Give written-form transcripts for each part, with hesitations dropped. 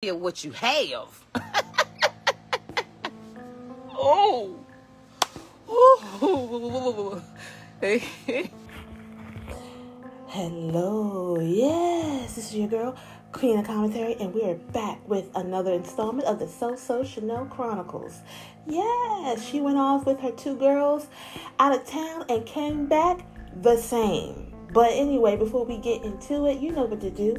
what you have. Oh. Ooh. Hello, yes, this is your girl, Queen of Commentary, and we are back with another installment of the SoSo Shanel Chronicles. Yes, she went off with her two girls out of town and came back the same. But anyway, before we get into it, you know what to do.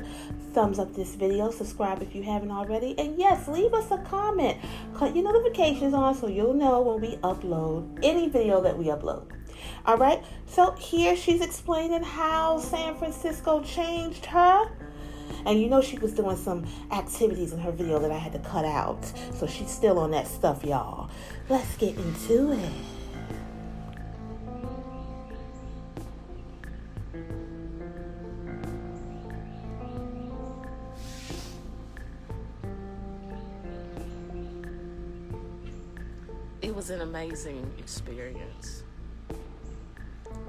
Thumbs up this video, subscribe if you haven't already, and yes, leave us a comment. Click your notifications on so you'll know when we upload any video that we upload. All right, so here she's explaining how San Francisco changed her. And you know she was doing some activities in her video that I had to cut out. So she's still on that stuff, y'all. Let's get into it. It was an amazing experience.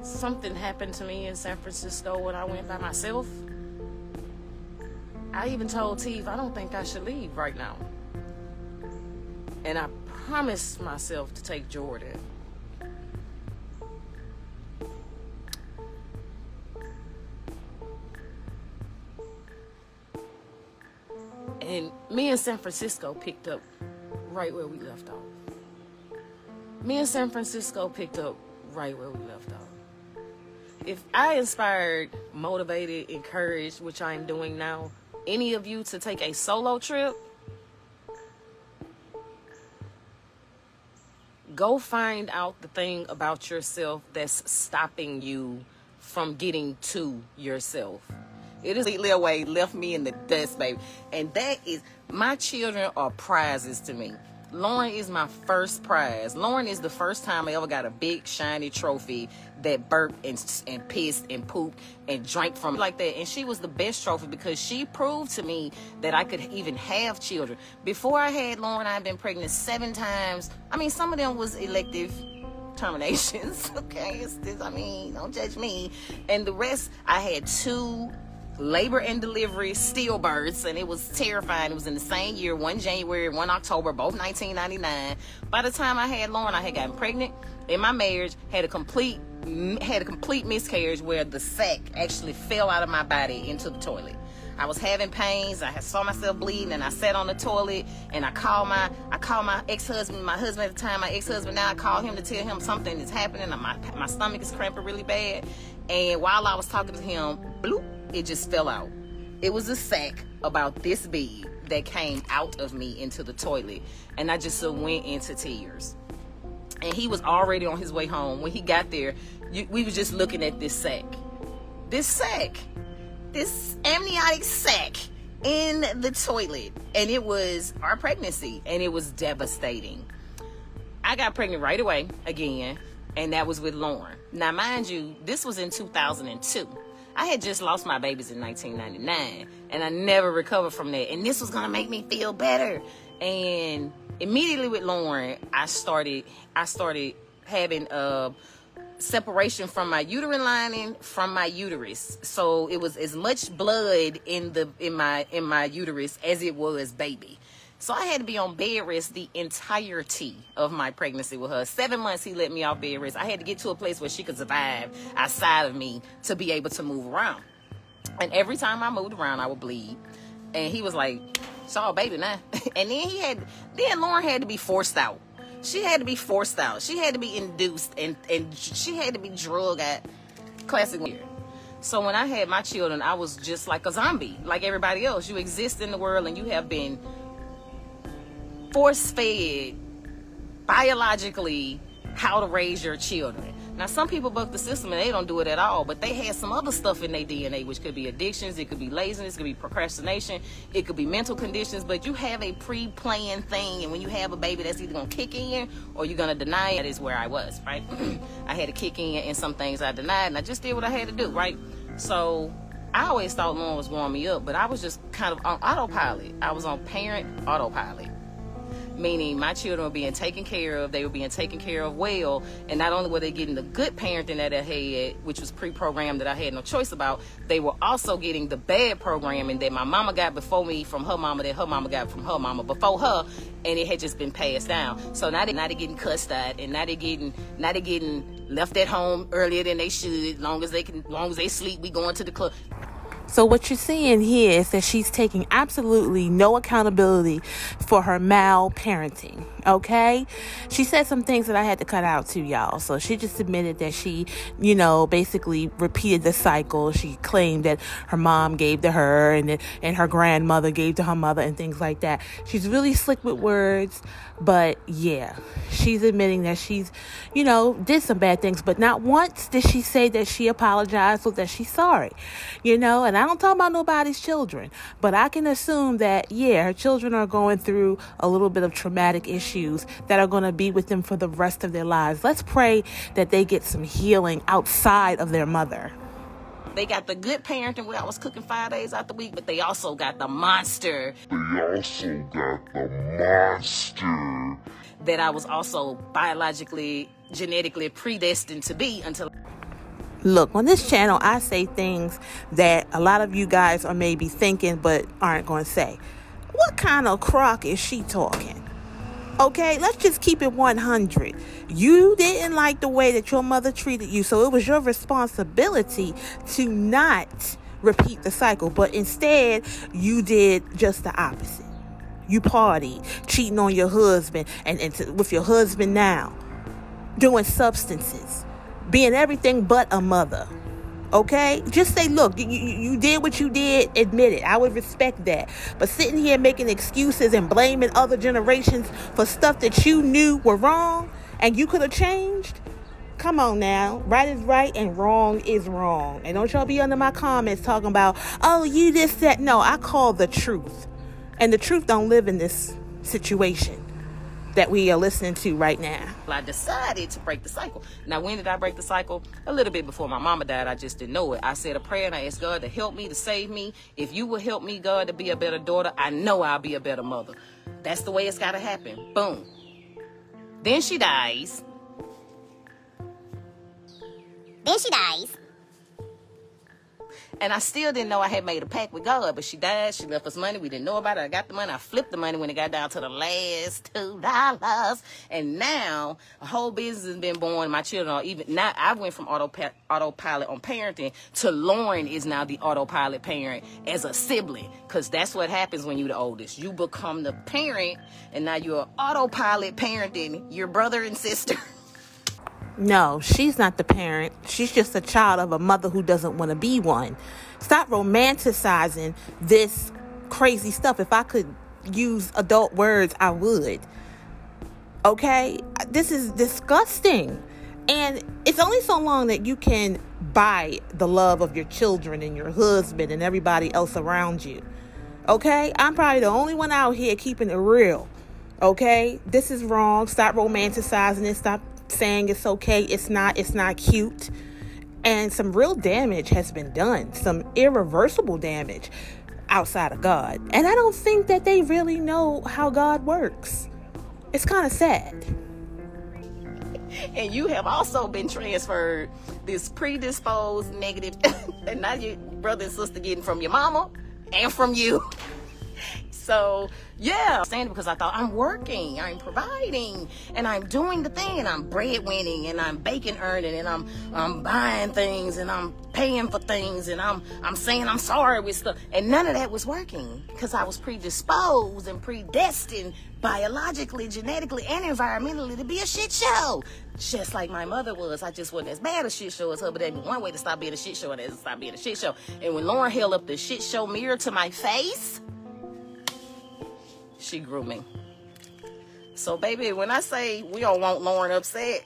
Something happened to me in San Francisco when I went by myself. I even told Steve, I don't think I should leave right now. And I promised myself to take Jordan. And me and San Francisco picked up right where we left off. Me and San Francisco picked up right where we left off. If I inspired, motivated, encouraged, which I am doing now, any of you to take a solo trip, go find out the thing about yourself that's stopping you from getting to yourself. It is completely away, left me in the dust, baby. And that is, my children are prizes to me. Lauren is my first prize. Lauren is the first time I ever got a big shiny trophy that burped and pissed and pooped and drank from like that. And she was the best trophy because she proved to me that I could even have children. Before I had Lauren, I'd been pregnant 7 times. I mean, some of them was elective terminations. Okay, don't judge me. And the rest, I had 2 labor and delivery stillbirths, and it was terrifying. It was in the same year, one January, one October, both 1999. By the time I had Lauren, I had gotten pregnant in my marriage, had a complete miscarriage where the sac actually fell out of my body into the toilet. I was having pains. I saw myself bleeding, and I sat on the toilet, and I called my ex-husband, my husband at the time, my ex-husband now. I called him to tell him something is happening. My stomach is cramping really bad. And while I was talking to him, bloop, it just fell out. It was a sack about this big that came out of me into the toilet, and I just went into tears. And he was already on his way home. When he got there, we was just looking at this sack. This amniotic sack in the toilet. And it was our pregnancy, and it was devastating. I got pregnant right away again, and that was with Lauren. Now, mind you, this was in 2002. I had just lost my babies in 1999, and I never recovered from that. And this was going to make me feel better. And immediately with Lauren, I started having a separation from my uterine lining from my uterus. So it was as much blood in my uterus as it was baby. So I had to be on bed rest the entirety of my pregnancy with her. 7 months he let me off bed rest. I had to get to a place where she could survive outside of me to be able to move around. And every time I moved around, I would bleed. And he was like, it's all baby now. And then Lauren had to be forced out. She had to be forced out. She had to be induced, and she had to be drugged at classic weird. So when I had my children, I was just like a zombie, like everybody else. You exist in the world, and you have been force-fed biologically how to raise your children. Now, some people buck the system and they don't do it at all, but they had some other stuff in their DNA, which could be addictions, it could be laziness, it could be procrastination, it could be mental conditions, but you have a pre-planned thing, and when you have a baby, that's either going to kick in or you're going to deny it. That is where I was, right? I had to kick in, and some things I denied, and I just did what I had to do, right? So I always thought Lauren was growing me up, but I was just kind of on autopilot. I was on parent autopilot. meaning my children were being taken care of. They were being taken care of well. And not only were they getting the good parenting that I had, which was pre-programmed that I had no choice about, they were also getting the bad programming that my mama got before me from her mama, that her mama got from her mama before her, and it had just been passed down. So now they're getting cussed out, and now they're getting left at home earlier than they should. Long as they sleep, we going to the club. So what you're seeing here is that she's taking absolutely no accountability for her malparenting, okay? She said some things that I had to cut out too, y'all. So she just admitted that she, basically repeated the cycle. She claimed that her mom gave to her and her grandmother gave to her mother and things like that. She's really slick with words, but yeah, she's admitting that she's, did some bad things, but not once did she say that she apologized or that she's sorry, and I don't talk about nobody's children, but I can assume that, her children are going through a little bit of traumatic issues that are going to be with them for the rest of their lives. Let's pray that they get some healing outside of their mother. They got the good parenting where I was cooking 5 days out the week, but they also got the monster. That I was also biologically, genetically predestined to be until... Look, on this channel, I say things that a lot of you guys are maybe thinking but aren't going to say. What kind of crock is she talking? Okay, let's just keep it 100. You didn't like the way that your mother treated you, so it was your responsibility to not repeat the cycle, but instead you did just the opposite. You partied, cheating on your husband and with your husband now, doing substances, being everything but a mother. Okay? Just say, look, you did what you did. Admit it. I would respect that. But sitting here making excuses and blaming other generations for stuff that you knew were wrong and you could have changed. Come on now. Right is right and wrong is wrong. And don't y'all be under my comments talking about, oh, you this, that. No, I call the truth. And the truth don't live in this situation that we are listening to right now. I decided to break the cycle. Now, when did I break the cycle? A little bit before my mama died. I just didn't know it. I said a prayer and I asked God to help me, to save me. If you will help me, God, to be a better daughter, I know I'll be a better mother. That's the way it's got to happen. Boom. Then she dies. And I still didn't know I had made a pact with God, but she died. She left us money. We didn't know about it. I got the money. I flipped the money when it got down to the last $2. And now a whole business has been born. My children are even now. I went from autopilot on parenting to Lauren is now the autopilot parent as a sibling, because that's what happens when you're the oldest. You become the parent, and now you're autopilot parenting your brother and sister. No, she's not the parent. She's just a child of a mother who doesn't want to be one. Stop romanticizing this crazy stuff. If I could use adult words, I would. Okay? This is disgusting. And it's only so long that you can buy the love of your children and your husband and everybody else around you. Okay? I'm probably the only one out here keeping it real. Okay? This is wrong. Stop romanticizing it. Stop saying it's okay. It's not cute. And some real damage has been done. Some irreversible damage outside of God. And I don't think that they really know how God works. It's kind of sad. And you have also been transferred this predisposed negative that now your brother and sister getting from your mama and from you. So, yeah, because I thought I'm working, I'm providing, and I'm doing the thing, and I'm breadwinning, and I'm bacon earning, and I'm buying things, and I'm paying for things, and I'm saying I'm sorry with stuff. And none of that was working because I was predisposed and predestined biologically, genetically, and environmentally to be a shit show. Just like my mother was. I just wasn't as bad a shit show as her, but there's one way to stop being a shit show, and that's to stop being a shit show. And when Lauren held up the shit show mirror to my face, she grew me. So, baby, when I say we don't want Lauren upset,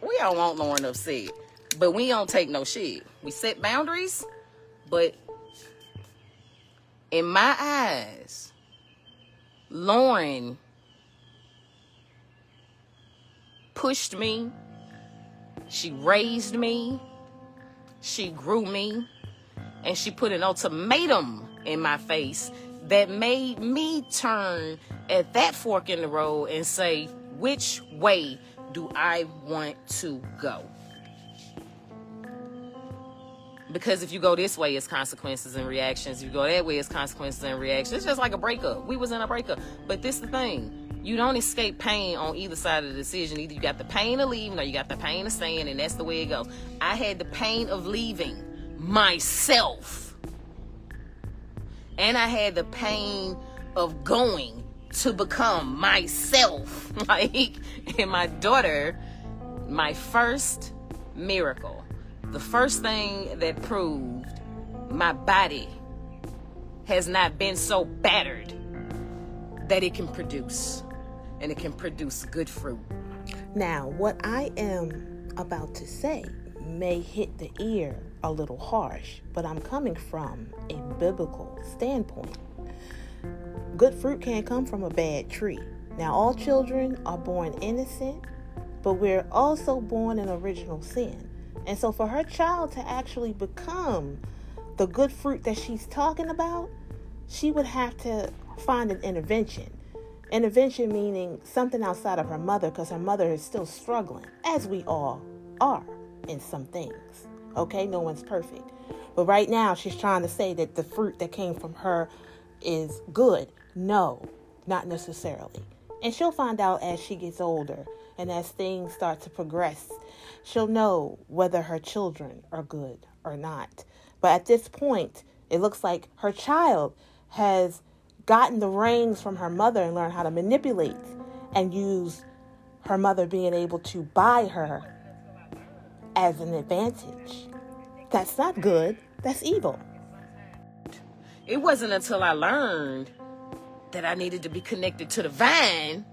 we don't want Lauren upset. But we don't take no shit. We set boundaries, but in my eyes, Lauren pushed me. She raised me. She grew me. And she put an ultimatum in my face that made me turn at that fork in the road and say, which way do I want to go? Because if you go this way, it's consequences and reactions. If you go that way, it's consequences and reactions. It's just like a breakup. We was in a breakup. But this is the thing. You don't escape pain on either side of the decision. Either you got the pain of leaving or you got the pain of staying, and that's the way it goes. I had the pain of leaving myself. And I had the pain of going to become myself. And my daughter, my first miracle. The first thing that proved my body has not been so battered that it can produce. And it can produce good fruit. Now, what I am about to say may hit the ear a little harsh, but I'm coming from a biblical standpoint. Good fruit can't come from a bad tree. Now, all children are born innocent, but we're also born in original sin. And so for her child to actually become the good fruit that she's talking about, she would have to find an intervention. Intervention meaning something outside of her mother, because her mother is still struggling, as we all are in some things. Okay, no one's perfect. But right now she's trying to say that the fruit that came from her is good. No, not necessarily. And she'll find out as she gets older and as things start to progress. She'll know whether her children are good or not. But at this point, it looks like her child has gotten the reins from her mother and learned how to manipulate and use her mother being able to buy her as an advantage. That's not good. That's evil. It wasn't until I learned that I needed to be connected to the vine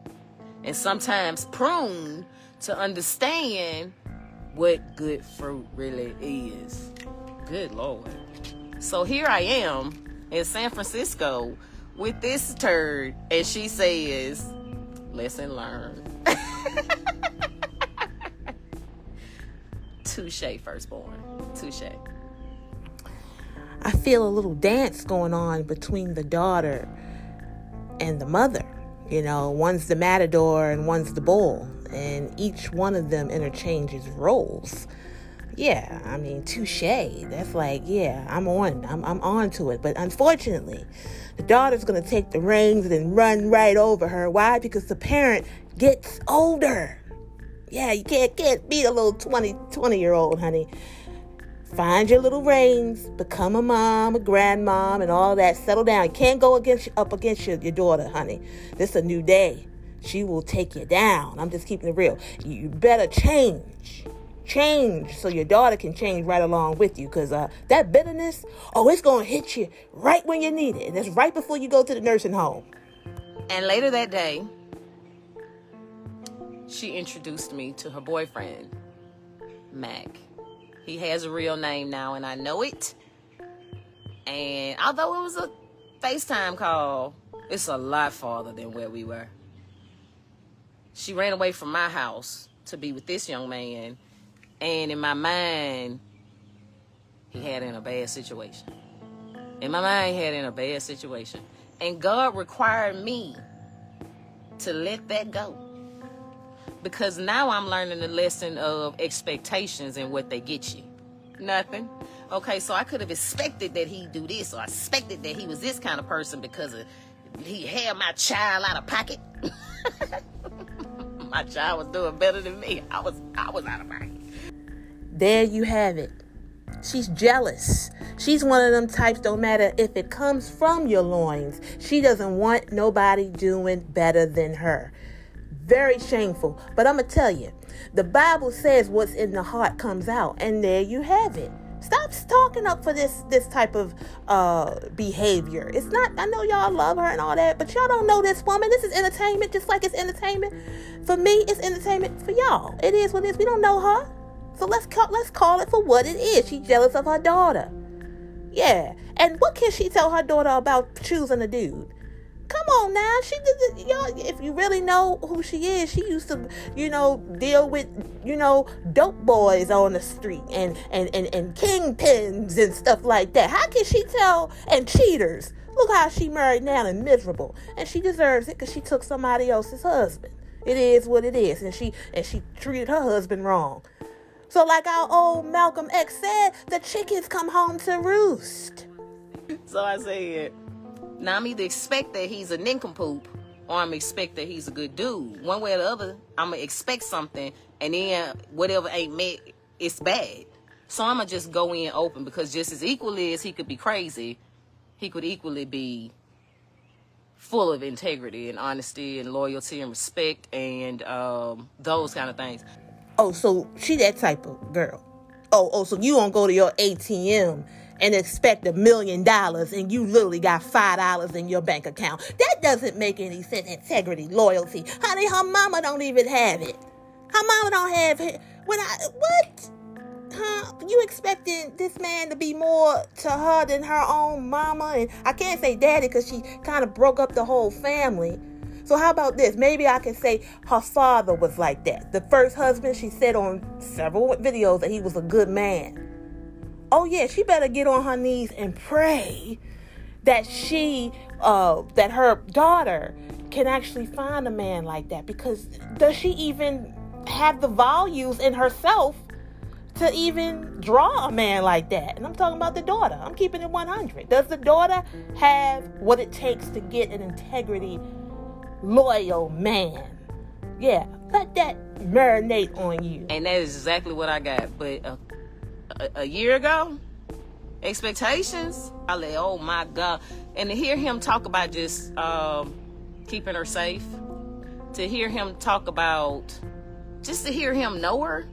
and sometimes pruned to understand what good fruit really is. Good Lord. So here I am in San Francisco with this turd, and she says, lesson learned. Touche, firstborn. Touche. I feel a little dance going on between the daughter and the mother. You know, one's the matador and one's the bull, and each one of them interchanges roles. Yeah, I mean, touche. That's like, yeah, I'm on to it. But unfortunately, the daughter's going to take the reins and run right over her. Why? Because the parent gets older. Yeah, you can't be a little 20-year-old, honey. Find your little reins, become a mom, a grandmom, and all that. Settle down. You can't go up against your daughter, honey. This is a new day. She will take you down. I'm just keeping it real. You better change so your daughter can change right along with you. Because that bitterness, it's going to hit you right when you need it. And that's right before you go to the nursing home. And later that day, she introduced me to her boyfriend, Mac. He has a real name now, and I know it. And although it was a FaceTime call, it's a lot farther than where we were. She ran away from my house to be with this young man. And in my mind, he had her in a bad situation. In my mind, he had her in a bad situation. And God required me to let that go. Because now I'm learning the lesson of expectations and what they get you. Nothing. Okay, so I could have expected that he'd do this, or I expected that he was this kind of person because he had my child out of pocket. My child was doing better than me. I was out of pocket. There you have it. She's jealous. She's one of them types, don't matter if it comes from your loins. She doesn't want nobody doing better than her. Very shameful. But I'm going to tell you, the Bible says what's in the heart comes out. And there you have it. Stop stalking up for this type of behavior. It's not, I know y'all love her and all that, but y'all don't know this woman. This is entertainment, just like it's entertainment. For me, it's entertainment for y'all. It is what it is. We don't know her. So let's call it for what it is. She's jealous of her daughter. Yeah. And what can she tell her daughter about choosing a dude? Come on now. She did, y'all, if you really know who she is, she used to, deal with, dope boys on the street and kingpins and stuff like that. How can she tell, and cheaters, Look how she married now and miserable. And she deserves it because she took somebody else's husband. It is what it is. And she treated her husband wrong. So like our old Malcolm X said, the chickens come home to roost. So I said, now I'm either expect that he's a nincompoop or I'm expect that he's a good dude. One way or the other, I'm going to expect something, and then whatever ain't met, it's bad. So I'm going to just go in open, because just as equally as he could be crazy, he could equally be full of integrity and honesty and loyalty and respect and those kind of things. Oh, so she that type of girl. Oh, so you don't go to your ATM and expect $1 million and you literally got $5 in your bank account. That doesn't make any sense. Integrity, loyalty. Honey, her mama don't even have it. Her mama don't have it. What? Huh? You expecting this man to be more to her than her own mama? And I can't say daddy because she kind of broke up the whole family. So how about this? Maybe I can say her father was like that. The first husband, she said on several videos that he was a good man. Oh yeah, she better get on her knees and pray that that her daughter can actually find a man like that. Because does she even have the values in herself to even draw a man like that? And I'm talking about the daughter. I'm keeping it 100. Does the daughter have what it takes to get an integrity, loyal man? Yeah, let that marinate on you. And that is exactly what I got. But a year ago, expectations, I like, oh my God. And to hear him talk about just keeping her safe, to hear him talk about, just to hear him know her,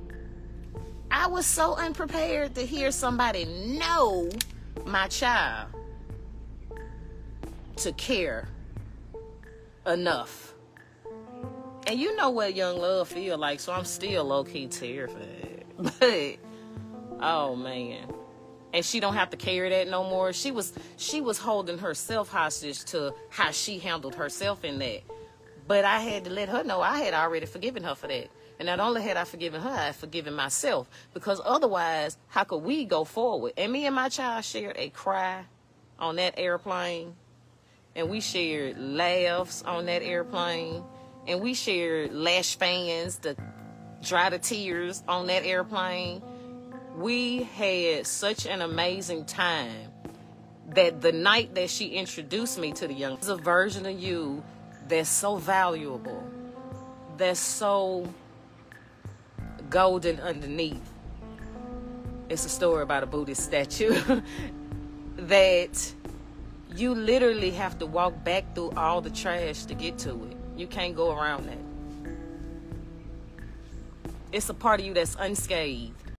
I was so unprepared to hear somebody know my child to care enough. And you know what young love feel like, so I'm still low-key terrified. But oh man. And she don't have to carry that no more. She was holding herself hostage to how she handled herself in that. But I had to let her know I had already forgiven her for that. And not only had I forgiven her, I had forgiven myself. Because otherwise, how could we go forward? And me and my child shared a cry on that airplane. And we shared laughs on that airplane. And we shared lash fans to dry the tears on that airplane. We had such an amazing time that the night that she introduced me to the young, there's a version of you that's so valuable, that's so golden underneath. It's a story about a Buddhist statue that you literally have to walk back through all the trash to get to it. You can't go around that. It's a part of you that's unscathed.